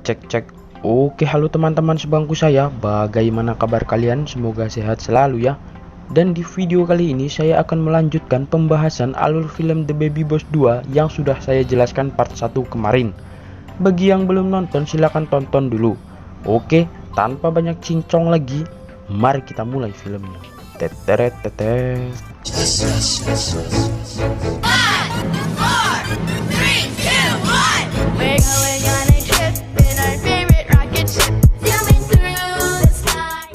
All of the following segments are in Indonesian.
Cek cek. Oke, halo teman-teman sebangku saya. Bagaimana kabar kalian? Semoga sehat selalu ya. Dan di video kali ini saya akan melanjutkan pembahasan alur film The Baby Boss 2 yang sudah saya jelaskan part 1 kemarin. Bagi yang belum nonton silahkan tonton dulu. Oke, tanpa banyak cincong lagi, mari kita mulai filmnya. Teteret tetet. 5, 4, 3, 2, 1. We're going on a trip in our favorite rocket ship, zooming through the sky.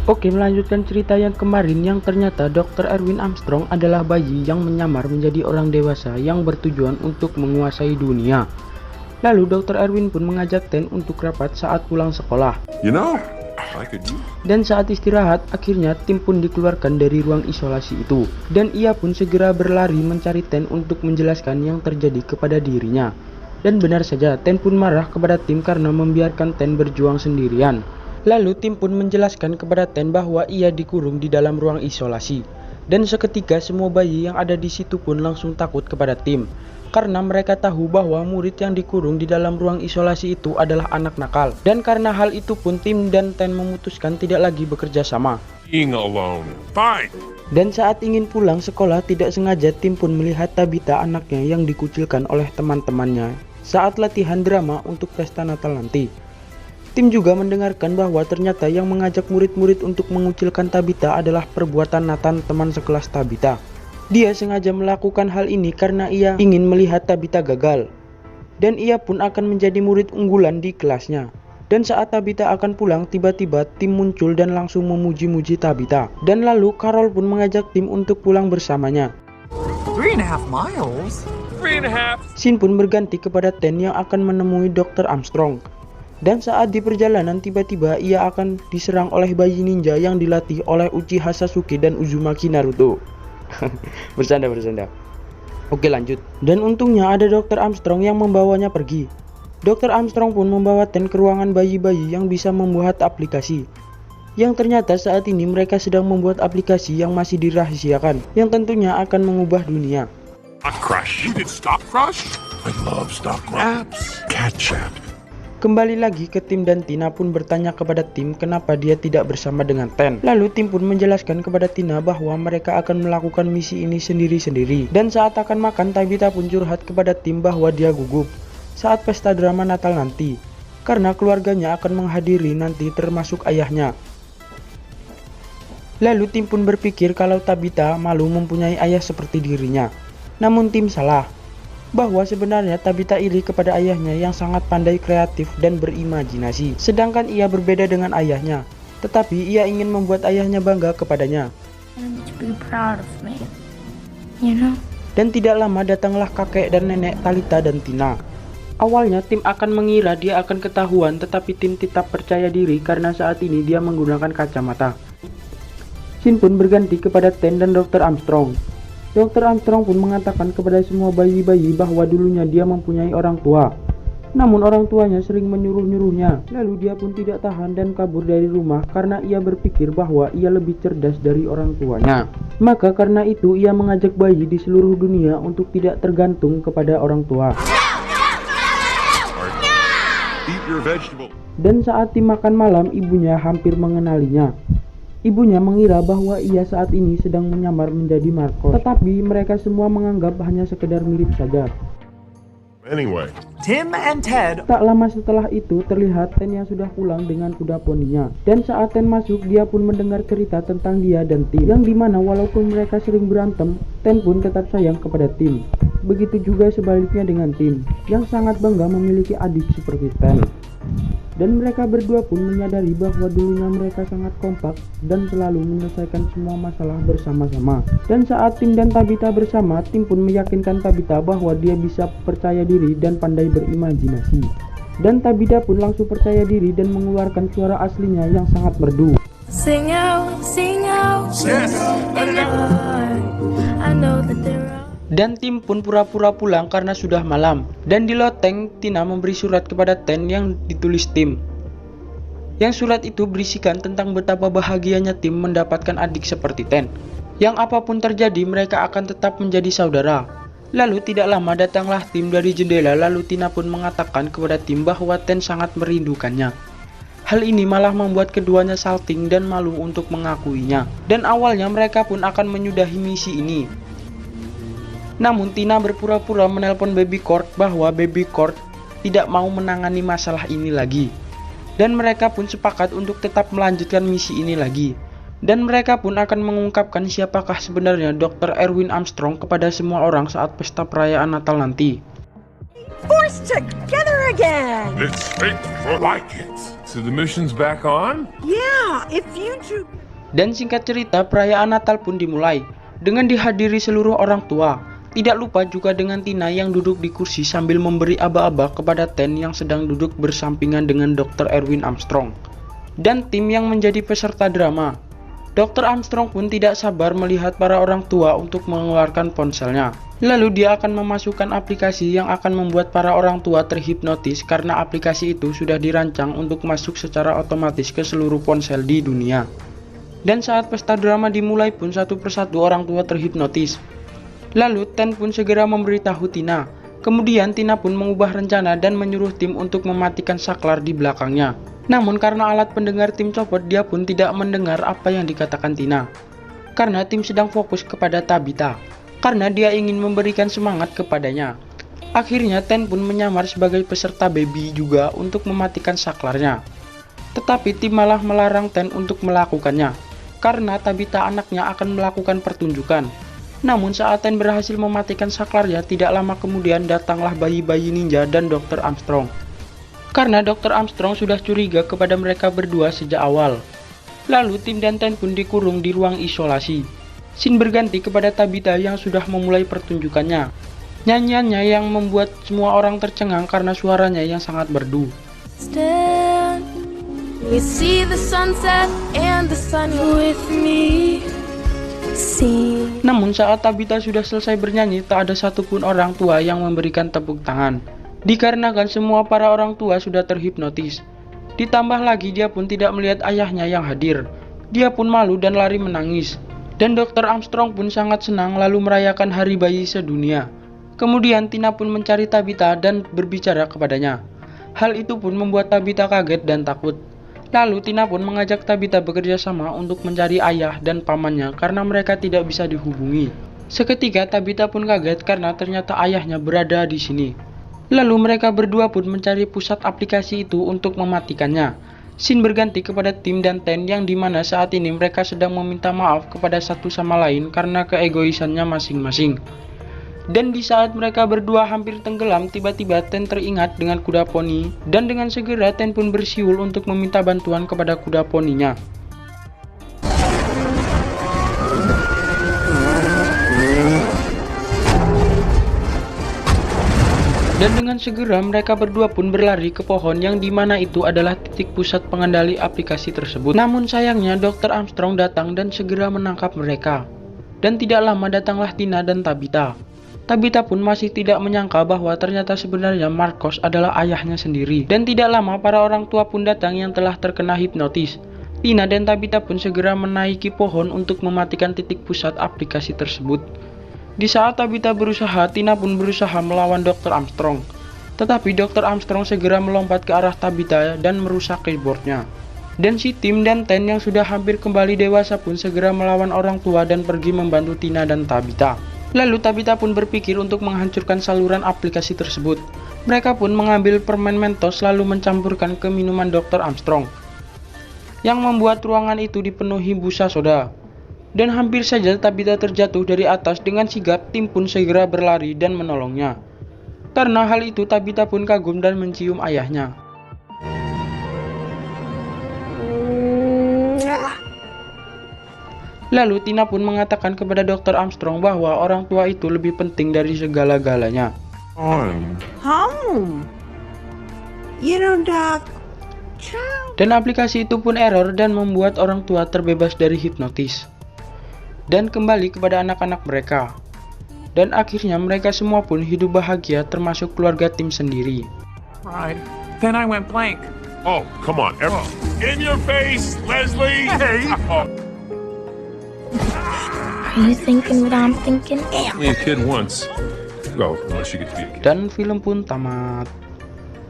Oke, melanjutkan cerita yang kemarin yang ternyata Dr. Erwin Armstrong adalah bayi yang menyamar menjadi orang dewasa yang bertujuan untuk menguasai dunia. Lalu Dr. Erwin pun mengajak Ten untuk rapat saat pulang sekolah. Dan saat istirahat, akhirnya Tim pun dikeluarkan dari ruang isolasi itu. Dan ia pun segera berlari mencari Ten untuk menjelaskan yang terjadi kepada dirinya. Dan benar saja, Ten pun marah kepada Tim karena membiarkan Ten berjuang sendirian. Lalu Tim pun menjelaskan kepada Ten bahwa ia dikurung di dalam ruang isolasi. Dan seketika semua bayi yang ada di situ pun langsung takut kepada Tim. Karena mereka tahu bahwa murid yang dikurung di dalam ruang isolasi itu adalah anak nakal. Dan karena hal itu pun Tim dan Ten memutuskan tidak lagi bekerja sama. Being alone. Fine. Dan saat ingin pulang sekolah, tidak sengaja Tim pun melihat Tabitha, anaknya yang dikucilkan oleh teman-temannya saat latihan drama untuk pesta Natal nanti. Tim juga mendengarkan bahwa ternyata yang mengajak murid-murid untuk mengucilkan Tabitha adalah perbuatan Nathan, teman sekelas Tabitha. Dia sengaja melakukan hal ini karena ia ingin melihat Tabitha gagal. Dan ia pun akan menjadi murid unggulan di kelasnya. Dan saat Tabitha akan pulang, tiba-tiba Tim muncul dan langsung memuji-muji Tabitha. Dan lalu Carol pun mengajak Tim untuk pulang bersamanya. 3.5 miles? 3.5. Scene pun berganti kepada Ten yang akan menemui Dr. Armstrong. Dan saat di perjalanan tiba-tiba ia akan diserang oleh bayi ninja yang dilatih oleh Uchiha Sasuke dan Uzumaki Naruto. Bercanda. Oke, lanjut. Dan untungnya ada Dr. Armstrong yang membawanya pergi. Dr. Armstrong pun membawa Ten ke ruangan bayi-bayi yang bisa membuat aplikasi. Yang ternyata saat ini mereka sedang membuat aplikasi yang masih dirahasiakan, yang tentunya akan mengubah dunia. Stop Crush. You did Stop Crush? I love Stop Crush. Apps. Cat Chat. Kembali lagi ke Tim dan Tina pun bertanya kepada Tim kenapa dia tidak bersama dengan Ten. Lalu Tim pun menjelaskan kepada Tina bahwa mereka akan melakukan misi ini sendiri-sendiri. Dan saat akan makan, Tabitha pun curhat kepada Tim bahwa dia gugup saat pesta drama Natal nanti, karena keluarganya akan menghadiri nanti termasuk ayahnya. Lalu Tim pun berpikir kalau Tabitha malu mempunyai ayah seperti dirinya. Namun Tim salah, bahwa sebenarnya Tabitha iri kepada ayahnya yang sangat pandai, kreatif, dan berimajinasi. Sedangkan ia berbeda dengan ayahnya, tetapi ia ingin membuat ayahnya bangga kepadanya. To be proud of me, you know? Dan tidak lama datanglah kakek dan nenek Talita dan Tina. Awalnya Tim akan mengira dia akan ketahuan, tetapi Tim tetap percaya diri karena saat ini dia menggunakan kacamata. Scene pun berganti kepada Ten dan Dr. Armstrong. Dr. Armstrong pun mengatakan kepada semua bayi-bayi bahwa dulunya dia mempunyai orang tua. Namun orang tuanya sering menyuruh-nyuruhnya. Lalu dia pun tidak tahan dan kabur dari rumah karena ia berpikir bahwa ia lebih cerdas dari orang tuanya. Maka karena itu ia mengajak bayi di seluruh dunia untuk tidak tergantung kepada orang tua. Eat your vegetable. Dan saat dimakan malam, ibunya hampir mengenalinya. Ibunya mengira bahwa ia saat ini sedang menyamar menjadi Marcos, tetapi mereka semua menganggap hanya sekedar mirip saja. Anyway. Tim and Ted. Tak lama setelah itu terlihat Ten yang sudah pulang dengan kuda poninya. Dan saat Ten masuk, dia pun mendengar cerita tentang dia dan Tim, yang dimana walaupun mereka sering berantem, Ten pun tetap sayang kepada Tim. Begitu juga sebaliknya dengan Tim, yang sangat bangga memiliki adik seperti Ten. Dan mereka berdua pun menyadari bahwa dulunya mereka sangat kompak dan selalu menyelesaikan semua masalah bersama-sama. Dan saat Tim dan Tabitha bersama, Tim pun meyakinkan Tabitha bahwa dia bisa percaya diri dan pandai berimajinasi. Dan Tabitha pun langsung percaya diri dan mengeluarkan suara aslinya yang sangat merdu. Sing out, sing out. Yes. In the heart, I know that there are. Dan Tim pun pura-pura pulang karena sudah malam. Dan di loteng, Tina memberi surat kepada Ten yang ditulis Tim. Yang surat itu berisikan tentang betapa bahagianya Tim mendapatkan adik seperti Ten, yang apapun terjadi mereka akan tetap menjadi saudara. Lalu tidak lama datanglah Tim dari jendela, lalu Tina pun mengatakan kepada Tim bahwa Ten sangat merindukannya. Hal ini malah membuat keduanya salting dan malu untuk mengakuinya. Dan awalnya mereka pun akan menyudahi misi ini. Namun Tina berpura-pura menelpon Baby Court bahwa Baby Court tidak mau menangani masalah ini lagi. Dan mereka pun sepakat untuk tetap melanjutkan misi ini lagi. Dan mereka pun akan mengungkapkan siapakah sebenarnya Dr. Erwin Armstrong kepada semua orang saat pesta perayaan Natal nanti. Forced together again! It's fake for like it. So the mission's back on? Yeah, if you two... Dan singkat cerita, perayaan Natal pun dimulai dengan dihadiri seluruh orang tua. Tidak lupa juga dengan Tina yang duduk di kursi sambil memberi aba-aba kepada Ten yang sedang duduk bersampingan dengan Dr. Erwin Armstrong. Dan Tim yang menjadi peserta drama. Dr. Armstrong pun tidak sabar melihat para orang tua untuk mengeluarkan ponselnya. Lalu dia akan memasukkan aplikasi yang akan membuat para orang tua terhipnotis karena aplikasi itu sudah dirancang untuk masuk secara otomatis ke seluruh ponsel di dunia. Dan saat pesta drama dimulai pun satu persatu orang tua terhipnotis. Lalu Ten pun segera memberitahu Tina. Kemudian Tina pun mengubah rencana dan menyuruh Tim untuk mematikan saklar di belakangnya. Namun karena alat pendengar Tim copot, dia pun tidak mendengar apa yang dikatakan Tina. Karena Tim sedang fokus kepada Tabitha. Karena dia ingin memberikan semangat kepadanya. Akhirnya Ten pun menyamar sebagai peserta baby juga untuk mematikan saklarnya. Tetapi Tim malah melarang Ten untuk melakukannya. Karena Tabitha anaknya akan melakukan pertunjukan. Namun saat Ten berhasil mematikan saklarnya, tidak lama kemudian datanglah bayi-bayi ninja dan Dr. Armstrong. Karena Dr. Armstrong sudah curiga kepada mereka berdua sejak awal. Lalu Tim dan Ten pun dikurung di ruang isolasi. Scene berganti kepada Tabitha yang sudah memulai pertunjukannya. Nyanyiannya yang membuat semua orang tercengang karena suaranya yang sangat merdu. Stand, we see the sunset and the sun with me. See. Namun saat Tabitha sudah selesai bernyanyi, tak ada satupun orang tua yang memberikan tepuk tangan. Dikarenakan semua para orang tua sudah terhipnotis. Ditambah lagi dia pun tidak melihat ayahnya yang hadir. Dia pun malu dan lari menangis. Dan Dr. Armstrong pun sangat senang lalu merayakan hari bayi sedunia. Kemudian Tina pun mencari Tabitha dan berbicara kepadanya. Hal itu pun membuat Tabitha kaget dan takut. Lalu Tina pun mengajak Tabitha bekerja sama untuk mencari ayah dan pamannya karena mereka tidak bisa dihubungi. Seketika Tabitha pun kaget karena ternyata ayahnya berada di sini. Lalu mereka berdua pun mencari pusat aplikasi itu untuk mematikannya. Scene berganti kepada Tim dan Ten yang dimana saat ini mereka sedang meminta maaf kepada satu sama lain karena keegoisannya masing-masing. Dan di saat mereka berdua hampir tenggelam, tiba-tiba Ten teringat dengan kuda poni. Dan dengan segera Ten pun bersiul untuk meminta bantuan kepada kuda poninya. Dan dengan segera mereka berdua pun berlari ke pohon yang dimana itu adalah titik pusat pengendali aplikasi tersebut. Namun sayangnya Dr. Armstrong datang dan segera menangkap mereka. Dan tidak lama datanglah Tina dan Tabitha. Tabitha pun masih tidak menyangka bahwa ternyata sebenarnya Marcos adalah ayahnya sendiri. Dan tidak lama para orang tua pun datang yang telah terkena hipnotis. Tina dan Tabitha pun segera menaiki pohon untuk mematikan titik pusat aplikasi tersebut. Di saat Tabitha berusaha, Tina pun berusaha melawan Dr. Armstrong. Tetapi Dr. Armstrong segera melompat ke arah Tabitha dan merusak keyboardnya. Dan si Tim dan Ten yang sudah hampir kembali dewasa pun segera melawan orang tua dan pergi membantu Tina dan Tabitha. Lalu Tabitha pun berpikir untuk menghancurkan saluran aplikasi tersebut. Mereka pun mengambil permen Mentos lalu mencampurkan ke minuman Dr. Armstrong, yang membuat ruangan itu dipenuhi busa soda. Dan hampir saja Tabitha terjatuh dari atas. Dengan sigap Tim pun segera berlari dan menolongnya. Karena hal itu Tabitha pun kagum dan mencium ayahnya. Lalu Tina pun mengatakan kepada Dr. Armstrong bahwa orang tua itu lebih penting dari segala-galanya. Home. You know, Doc. Dan aplikasi itu pun error dan membuat orang tua terbebas dari hipnotis. Dan kembali kepada anak-anak mereka. Dan akhirnya mereka semua pun hidup bahagia termasuk keluarga Tim sendiri. Right. Then I went blank. Oh, come on. In your face, Leslie! Hey! Are you thinking what I'm thinking? Only a kid once. Go, unless you get to be a kid. Dan film pun tamat.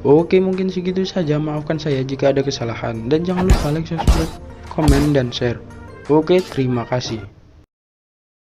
Oke, mungkin segitu saja. Maafkan saya jika ada kesalahan. Dan jangan lupa like, subscribe, komen, dan share. Oke, terima kasih.